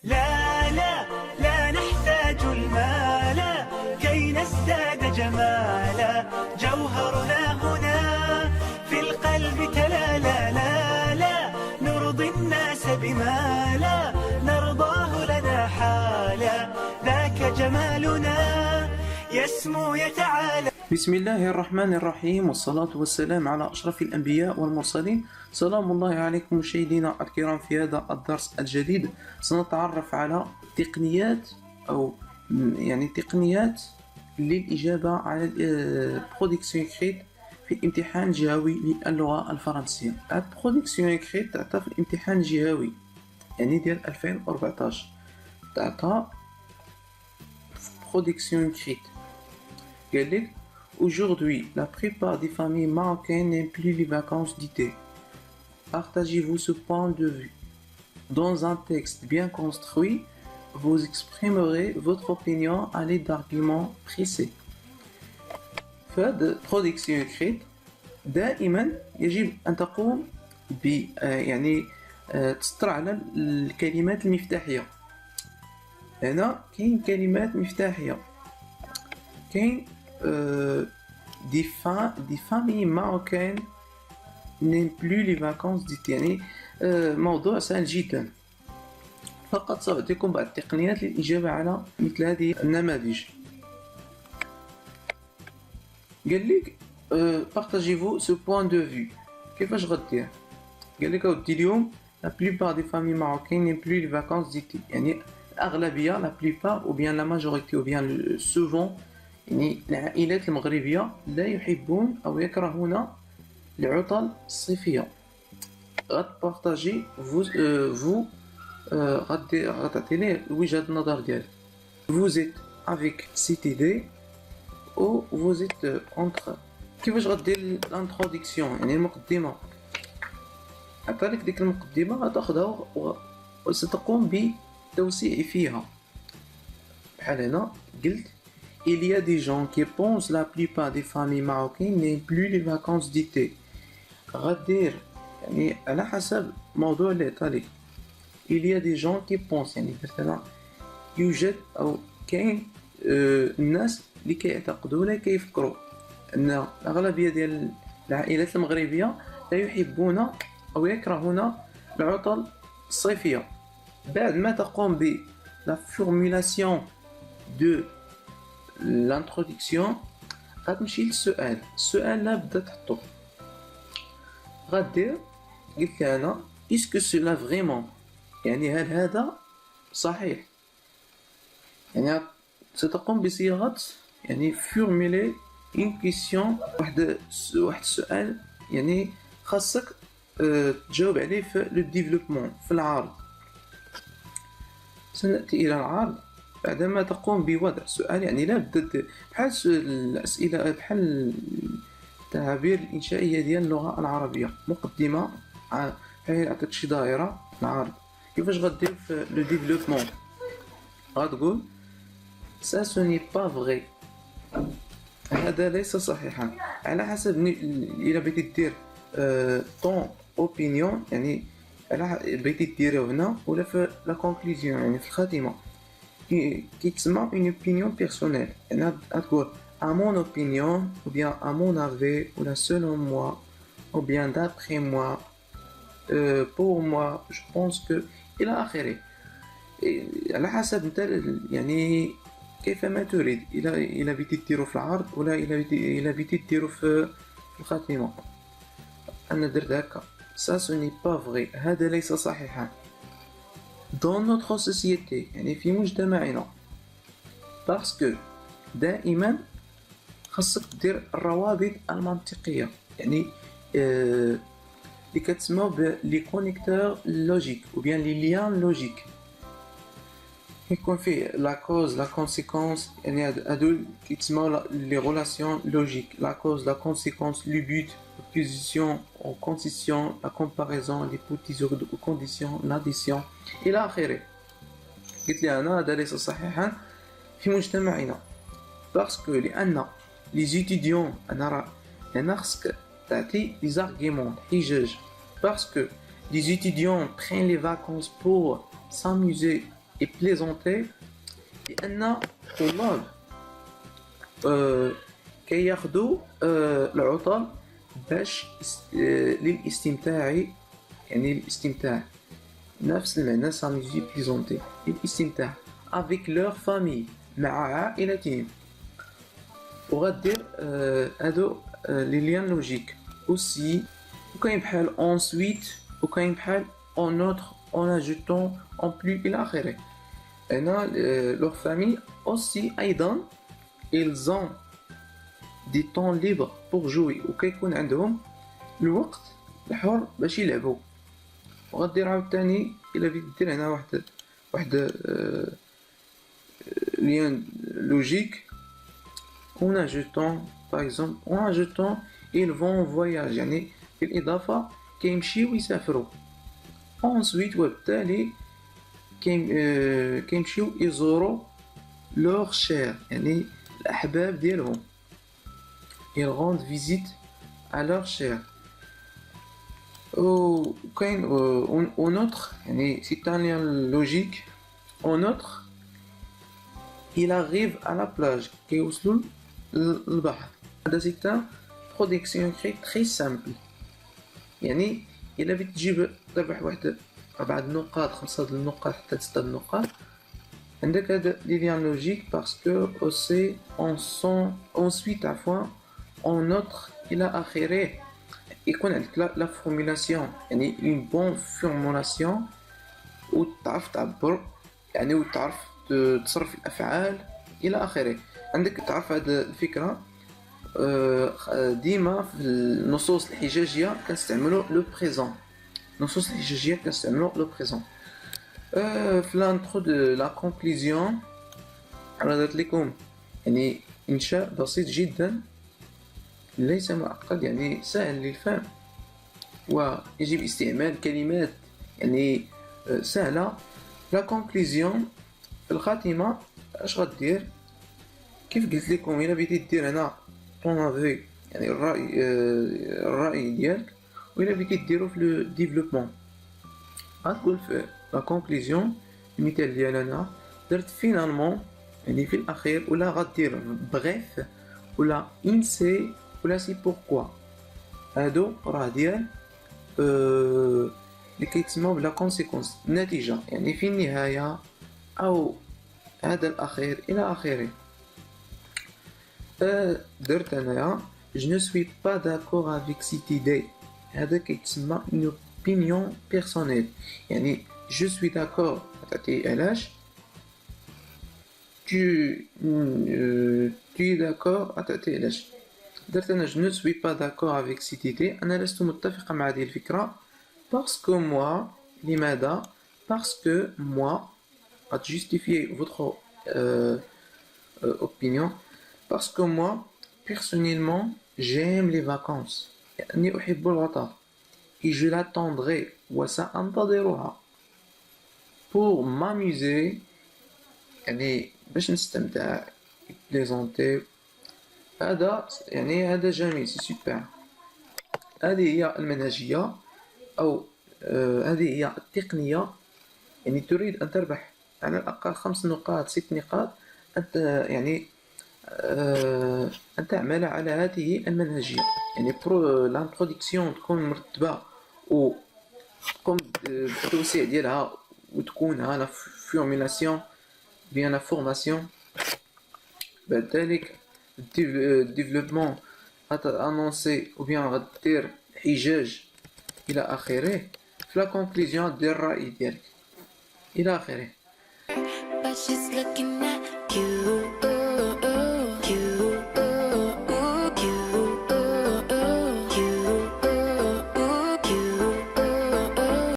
لا لا لا نحتاج المال كي نزداد جمالا جوهرنا هنا في القلب تلالا لا لا نرضي الناس بما لا نرضاه لنا حالا ذاك جمالنا يسمو يتعالى. بسم الله الرحمن الرحيم والصلاة والسلام على أشرف الأنبياء والمرسلين. سلام الله عليكم مشاهدينا الكرام. في هذا الدرس الجديد سنتعرف على تقنيات تقنيات للإجابة على البرودكسيون إكريت في الامتحان الجهوي للغة الفرنسية. البرودكسيون إكريت تعطى في الامتحان الجهوي ديال 2014 تعطى برودكسيون إكريت. قال لك aujourd'hui, la plupart des familles marocaines n'aiment plus les vacances d'été. Partagez-vous ce point de vue. Dans un texte bien construit, vous exprimerez votre opinion à l'aide d'arguments précis. فهاد برودكسيون إكريت دائما يجب أن تقوم تسطر على الكلمات المفتاحية. هنا كاين كلمات مفتاحية، كاين des familles marocaines n'aiment plus les vacances d'été. موضوع سهل جدا، فقط سأعطيكم بعض التقنيات للإجابة على مثل هذه النماذج. قال لك partagez-vous ce point de vue. كيفاش غدير؟ قال لك أودي اليوم la plupart des familles marocaines n'aiment plus les vacances d'été. الأغلبية la plupart ou bien la majorité ou bien souvent العائلات المغربية لا يحبون أو يكرهون العطل الصيفية. غتبارطاجي غتعطي ليه وجهة النظر ديالك. vous êtes avec cette idée ou vous êtes contre. كيفاش غدير الانترودكسيون المقدمة؟ عطالك ديك المقدمة غتاخدها وستقوم بتوسيع فيها. بحال هنا قلت il y a des gens qui pensent la plupart des familles marocaines n'aiment plus les vacances d'été. غدير على حسب موضوع اللي عطالك. il y a des gens qui pensent درت هنا يوجد أو كاين الناس اللي كيعتقدوا ولا كيفكروا أن الأغلبية ديال العائلات المغربية لا يحبون أو يكرهون العطل الصيفية. بعد ما تقوم ب la formulation de l'introduction غتمشي للسؤال. السؤال لا بدا تحطو غدير قلت انا اسكو سولا فريمون، هل هذا صحيح. ستقوم بصياغة فورمولي اون كيسيون، واحد السؤال خاصك تجاوب عليه في لو ديفلوبمون في العرض. سنأتي الى العرض بعدما تقوم بوضع سؤال. لا بد بحال الأسئلة بحال التعابير الإنشائية ديال اللغة العربية. مقدمة بحال عطيت شي دائرة العرض. كيفاش غدير في لو ديفلوبمون؟ غتقول ça ce n'est pas vrai، هذا ليس صحيحا. على حسب إلا بغيتي دير طون اوبينيون على بغيتي ديرو هنا ولا في لا كونكلوزيون في الخاتمة كيتسمى une opinion personnelle. غتقول à mon opinion ou bien à mon avis ou bien selon moi ou bien d'après moi pour moi je pense que إلى آخره. على حسب انت كيفما تريد، إلا بغيتي ديرو في العرض ولا إلا بغيتي ديرو في الخاتمة. أنا درت هكا ça ce n'est pas vrai، هذا ليس صحيحا. dans notre société في مجتمعنا parce que دائما خاصك دير الروابط المنطقية اللي كتسمى بلي كونيكتور لوجيك ou bien لي ليان لوجيك. يكون فيه لا كوز لا كونسيكونس، هادو كيتسمى لي ريلاسيون لوجيك. لا كوز لا كونسيكونس لو بوت l'opposition aux conditions, la comparaison, l'hypothèse aux conditions, l'addition إلى آخره. قلت لي أنا هذا ليس صحيحا في مجتمعنا باسكو لأن les étudiants أنا خصك تعطي les arguments حجج. parce que les étudiants prennent les vacances pour s'amuser بليزونتي لان الطلاب كياخذوا العطل باش للاستمتاع، يعني الاستمتاع نفس المعنى ساميزي بليزونتي للاستمتاع avec leur famille مع عائلتهم. وغدير هادو لي ليان لوجيك اوسي، وكاين بحال ensuite وكاين بحال en autre en ajoutant en plus الى اخره. هنا leur famille aussi ايضا ils ont دي طون ليبر بور جوي، وكيكون عندهم الوقت الحر باش يلعبوا. وغدير عاوتاني الا بغيت دير هنا واحد لين لوجيك en ajoutant par exemple en ajoutant ils vont voyage، يعني بالاضافه كيمشيو يسافروا. ensuite وبالتالي كيمشيو يزوروا لور شير، يعني الاحباب ديالهم. ils rendent visite à leur chair. وكاين en autre يعني c'est un lien logique. en autre il arrive à la plage كيوصلوا للبحر. هذا c'est un production très simple، يعني الا بغيت تجيب تربح واحد 4 النقاط 5 النقاط حتى 6 النقاط عندك هذا لي ليان لوجيك باسكو اوسي ensuite عفوا en autre الى اخره. يكون عندك لا فورمولاسيون، يعني اون بون فورمولاسيون وتعرف تعبر، يعني وتعرف تصرف الافعال الى اخره. عندك تعرف هذه الفكره ديما في النصوص الحجاجيه كنستعملوا لو بريزون. النصوص الحجاجيه كنستعملوا لو بريزون. في لانترو دو لا كونكلوزيون انا درت لكم يعني انشاء بسيط جدا ليس معقد، يعني سهل للفهم، ويجب استعمال كلمات يعني سهله. لا كونكلوزيون في الخاتمه اش غدير كيف قلت لكم الا بغيتي دير هنا طون افي يعني الراي ديالك، وإلا بغيتي ديرو في لو ديفلوبمون غتقول في لا كونكلوزيون المثال ديال انا درت فينالمون يعني في الاخير، ولا غدير بغيف ولا انسي ولا سي بوركوا. هادو راه ديال اللي كيتسموا بلا كونسيكونس النتيجه، يعني في النهايه او هذا الاخير الى اخره. درت انايا je ne suis pas d'accord avec cette idée، هذا كيتسمى une opinion personnelle، يعني je suis d'accord تعطي علاش tu es d'accord تعطي علاش. درت انا je ne suis pas d'accord avec cette idée، انا لست متفقا مع هذه الفكره parce que moi. لماذا؟ parce que moi justifier votre opinion. parce que moi personnellement j'aime les vacances، يعني أحب العطلة et je l'attendrai وسأنتظرها pour m'amuser، يعني باش نستمتع plaisanter. هذا يعني هذا جميل سي سوبر. هذه هي المنهجية أو هذه هي التقنية، يعني تريد أن تربح على الأقل 5 نقاط 6 نقاط أنت يعني أن تعمل على هذه المنهجية، يعني لانتروديكسيون تكون مرتبة وتقوم بالتوسيع ديالها، وتكون لا فورمولاسيون بيان لا فورماسيون. بعد ذلك الديفلوبمون غتانونسي او بيان غدير حجاج الى اخره. في لا كونكلوزيون دير الرأي ديالك الى اخره. But she's looking at you.